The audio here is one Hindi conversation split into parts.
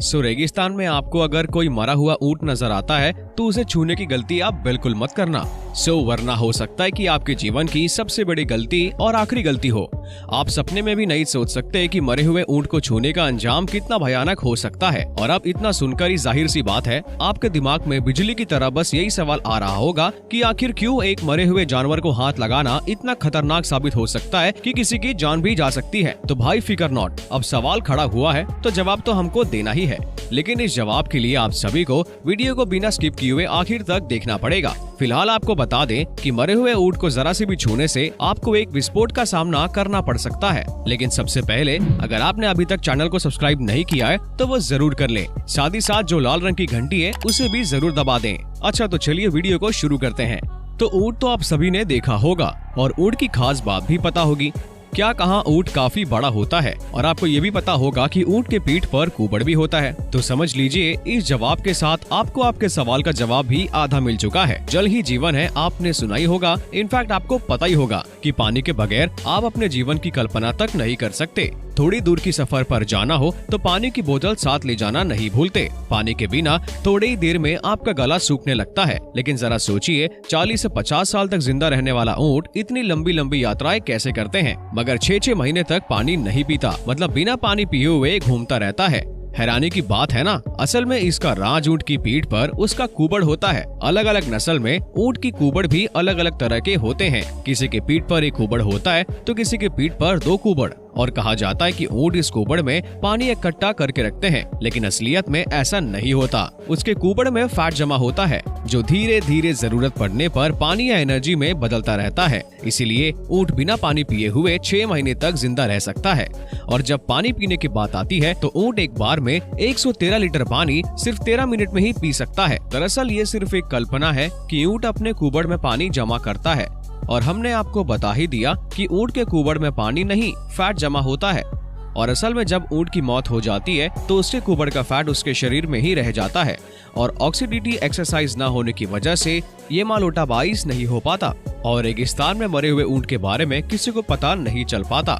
रेगिस्तान में आपको अगर कोई मरा हुआ ऊंट नजर आता है तो उसे छूने की गलती आप बिल्कुल मत करना। वरना हो सकता है कि आपके जीवन की सबसे बड़ी गलती और आखिरी गलती हो। आप सपने में भी नहीं सोच सकते कि मरे हुए ऊंट को छूने का अंजाम कितना भयानक हो सकता है। और अब इतना सुनकर ही जाहिर सी बात है, आपके दिमाग में बिजली की तरह बस यही सवाल आ रहा होगा कि आखिर क्यों एक मरे हुए जानवर को हाथ लगाना इतना खतरनाक साबित हो सकता है कि किसी की जान भी जा सकती है। तो भाई फिकर नॉट, अब सवाल खड़ा हुआ है तो जवाब तो हमको देना ही है। लेकिन इस जवाब के लिए आप सभी को वीडियो को बिना स्किप किए हुए आखिर तक देखना पड़ेगा। फिलहाल आपको बता दें कि मरे हुए ऊंट को जरा से भी छूने से आपको एक विस्फोट का सामना करना पड़ सकता है। लेकिन सबसे पहले अगर आपने अभी तक चैनल को सब्सक्राइब नहीं किया है तो वो जरूर कर लें। साथ ही साथ जो लाल रंग की घंटी है उसे भी जरूर दबा दें। अच्छा तो चलिए वीडियो को शुरू करते हैं। तो ऊंट तो आप सभी ने देखा होगा और ऊंट की खास बात भी पता होगी। क्या कहाँ ऊंट काफी बड़ा होता है और आपको ये भी पता होगा कि ऊंट के पीठ पर कुबड़ भी होता है। तो समझ लीजिए इस जवाब के साथ आपको आपके सवाल का जवाब भी आधा मिल चुका है। जल ही जीवन है आपने सुना ही होगा। इनफैक्ट आपको पता ही होगा कि पानी के बगैर आप अपने जीवन की कल्पना तक नहीं कर सकते। थोड़ी दूर की सफर पर जाना हो तो पानी की बोतल साथ ले जाना नहीं भूलते। पानी के बिना थोड़ी ही देर में आपका गला सूखने लगता है। लेकिन जरा सोचिए 40 से 50 साल तक जिंदा रहने वाला ऊंट इतनी लंबी लंबी यात्राएं कैसे करते हैं, मगर 6-6 महीने तक पानी नहीं पीता, मतलब बिना पानी पिए हुए घूमता रहता है। हैरानी की बात है ना। असल में इसका राज ऊंट की पीठ पर उसका कुबड़ होता है। अलग अलग नस्ल में ऊंट की कुबड़ भी अलग अलग तरह के होते हैं। किसी के पीठ पर एक कुबड़ होता है तो किसी के पीठ पर 2 कुबड़। और कहा जाता है कि ऊंट इस कुबड़ में पानी इकट्ठा करके रखते हैं, लेकिन असलियत में ऐसा नहीं होता। उसके कुबड़ में फैट जमा होता है जो धीरे धीरे जरूरत पड़ने पर पानी या एनर्जी में बदलता रहता है। इसीलिए ऊंट बिना पानी पिए हुए 6 महीने तक जिंदा रह सकता है। और जब पानी पीने की बात आती है तो ऊंट एक बार में 113 लीटर पानी सिर्फ 13 मिनट में ही पी सकता है। दरअसल ये सिर्फ एक कल्पना है कि ऊंट अपने कुबड़ में पानी जमा करता है। और हमने आपको बता ही दिया कि ऊंट के कुबड़ में पानी नहीं, फैट जमा होता है। और असल में जब ऊंट की मौत हो जाती है तो उसके कुबड़ का फैट उसके शरीर में ही रह जाता है। और ऑक्सीडेटिव एक्सरसाइज न होने की वजह से ये मालोटा बाइस नहीं हो पाता। और रेगिस्तान में मरे हुए ऊंट के बारे में किसी को पता नहीं चल पाता।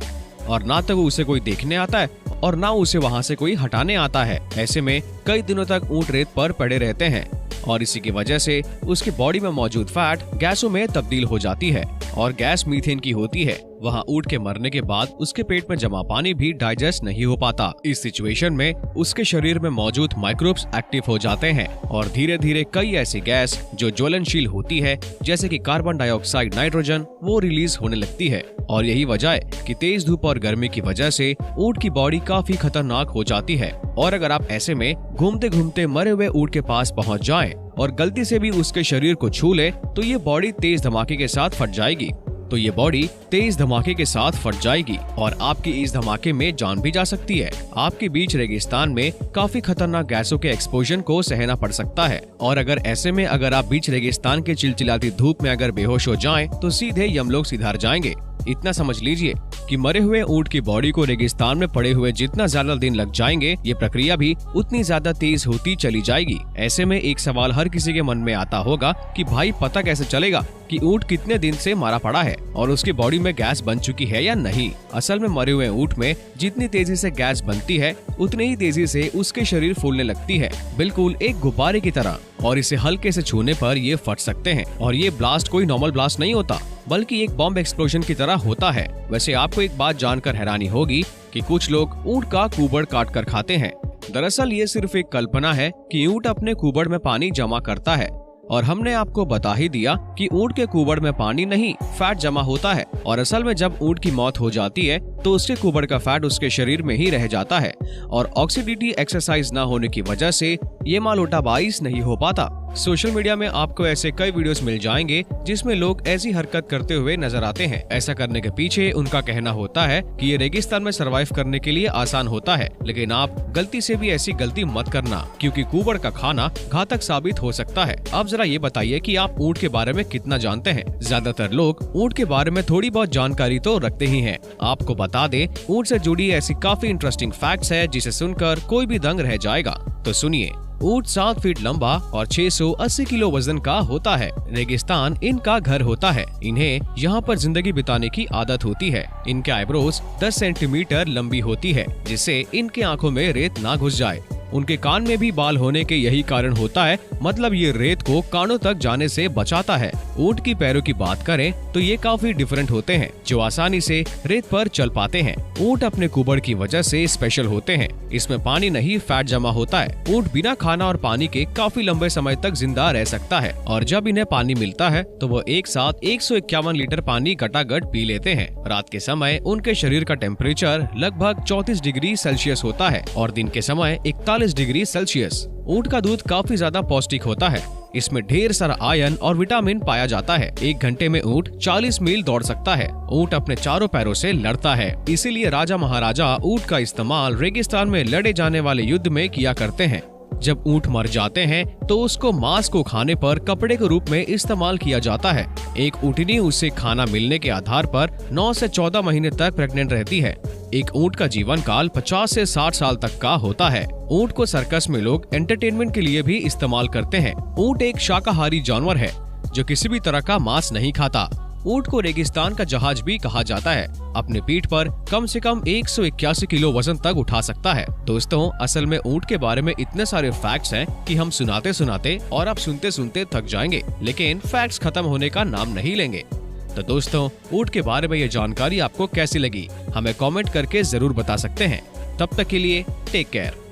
और ना तो उसे कोई देखने आता है और ना उसे वहाँ से कोई हटाने आता है। ऐसे में कई दिनों तक ऊंट रेत पर पड़े रहते हैं और इसी की वजह से उसकी बॉडी में मौजूद फैट गैसों में तब्दील हो जाती है और गैस मीथेन की होती है। वहाँ ऊंट के मरने के बाद उसके पेट में जमा पानी भी डाइजेस्ट नहीं हो पाता। इस सिचुएशन में उसके शरीर में मौजूद माइक्रोब्स एक्टिव हो जाते हैं और धीरे धीरे कई ऐसी गैस जो ज्वलनशील होती है जैसे कि कार्बन डाइऑक्साइड, नाइट्रोजन, वो रिलीज होने लगती है। और यही वजह है कि तेज धूप और गर्मी की वजह से ऊंट की बॉडी काफी खतरनाक हो जाती है। और अगर आप ऐसे में घूमते घूमते मरे हुए ऊंट के पास पहुंच जाएं और गलती से भी उसके शरीर को छू ले तो ये बॉडी तेज धमाके के साथ फट जाएगी। और आपकी इस धमाके में जान भी जा सकती है। आपके बीच रेगिस्तान में काफी खतरनाक गैसों के एक्सपोजर को सहना पड़ सकता है। और अगर ऐसे में अगर आप बीच रेगिस्तान के चिलचिलाती धूप में अगर बेहोश हो जाएं तो सीधे यमलोक सिधार जाएंगे। इतना समझ लीजिए कि मरे हुए ऊंट की बॉडी को रेगिस्तान में पड़े हुए जितना ज्यादा दिन लग जाएंगे, ये प्रक्रिया भी उतनी ज्यादा तेज होती चली जाएगी। ऐसे में एक सवाल हर किसी के मन में आता होगा कि भाई पता कैसे चलेगा कि ऊंट कितने दिन से मारा पड़ा है और उसकी बॉडी में गैस बन चुकी है या नहीं। असल में मरे हुए ऊंट में जितनी तेजी से गैस बनती है उतनी ही तेजी से उसके शरीर फूलने लगती है, बिल्कुल एक गुब्बारे की तरह। और इसे हल्के से छूने पर ये फट सकते हैं। और ये ब्लास्ट कोई नॉर्मल ब्लास्ट नहीं होता बल्कि एक बॉम्ब एक्सप्लोजन की तरह होता है। वैसे आपको एक बात जानकर हैरानी होगी कि कुछ लोग ऊंट का कुबड़ काट कर खाते हैं। दरअसल ये सिर्फ एक कल्पना है कि ऊंट अपने कुबड़ में पानी जमा करता है। और हमने आपको बता ही दिया कि ऊंट के कुबड़ में पानी नहीं, फैट जमा होता है। और असल में जब ऊंट की मौत हो जाती है तो उसके कुबड़ का फैट उसके शरीर में ही रह जाता है और ऑक्सीडेटिव एक्सरसाइज न होने की वजह से ये मालोटा बाइस नहीं हो पाता। सोशल मीडिया में आपको ऐसे कई वीडियोस मिल जाएंगे जिसमें लोग ऐसी हरकत करते हुए नजर आते हैं। ऐसा करने के पीछे उनका कहना होता है कि ये रेगिस्तान में सरवाइव करने के लिए आसान होता है। लेकिन आप गलती से भी ऐसी गलती मत करना क्योंकि कुबड़ का खाना घातक साबित हो सकता है। अब जरा ये बताइए कि आप ऊंट के बारे में कितना जानते हैं। ज्यादातर लोग ऊंट के बारे में थोड़ी बहुत जानकारी तो रखते ही हैं। आपको बता दें ऊंट से जुड़ी ऐसी काफी इंटरेस्टिंग फैक्ट्स है जिसे सुनकर कोई भी दंग रह जाएगा। तो सुनिए, ऊंट 7 फीट लंबा और 680 किलो वजन का होता है। रेगिस्तान इनका घर होता है। इन्हें यहाँ पर जिंदगी बिताने की आदत होती है। इनके आईब्रोज 10 सेंटीमीटर लंबी होती है जिससे इनके आंखों में रेत ना घुस जाए। उनके कान में भी बाल होने के यही कारण होता है, मतलब ये रेत को कानों तक जाने से बचाता है। ऊंट की पैरों की बात करें तो ये काफी डिफरेंट होते हैं, जो आसानी से रेत पर चल पाते हैं। ऊंट अपने कुबड़ की वजह से स्पेशल होते हैं। इसमें पानी नहीं, फैट जमा होता है। ऊंट बिना खाना और पानी के काफी लंबे समय तक जिंदा रह सकता है, और जब इन्हें पानी मिलता है तो वो एक साथ 151 लीटर पानी गटागट पी लेते हैं। रात के समय उनके शरीर का टेम्परेचर लगभग 34 डिग्री सेल्सियस होता है और दिन के समय 41 डिग्री सेल्सियस। ऊंट का दूध काफी ज्यादा पौष्टिक होता है। इसमें ढेर सारा आयरन और विटामिन पाया जाता है। 1 घंटे में ऊंट 40 मील दौड़ सकता है। ऊंट अपने चारों पैरों से लड़ता है, इसीलिए राजा महाराजा ऊंट का इस्तेमाल रेगिस्तान में लड़े जाने वाले युद्ध में किया करते हैं। जब ऊंट मर जाते हैं तो उसको मांस को खाने पर कपड़े के रूप में इस्तेमाल किया जाता है। एक ऊँटनी उसे खाना मिलने के आधार पर 9 से 14 महीने तक प्रेग्नेंट रहती है। एक ऊंट का जीवन काल 50 से 60 साल तक का होता है। ऊंट को सर्कस में लोग एंटरटेनमेंट के लिए भी इस्तेमाल करते हैं। ऊंट एक शाकाहारी जानवर है जो किसी भी तरह का मांस नहीं खाता। ऊंट को रेगिस्तान का जहाज भी कहा जाता है। अपने पीठ पर कम से कम 181 किलो वजन तक उठा सकता है। दोस्तों, असल में ऊंट के बारे में इतने सारे फैक्ट्स हैं कि हम सुनाते सुनाते और आप सुनते सुनते थक जाएंगे, लेकिन फैक्ट्स खत्म होने का नाम नहीं लेंगे। तो दोस्तों, ऊंट के बारे में ये जानकारी आपको कैसी लगी, हमें कमेंट करके जरूर बता सकते हैं। तब तक के लिए टेक केयर।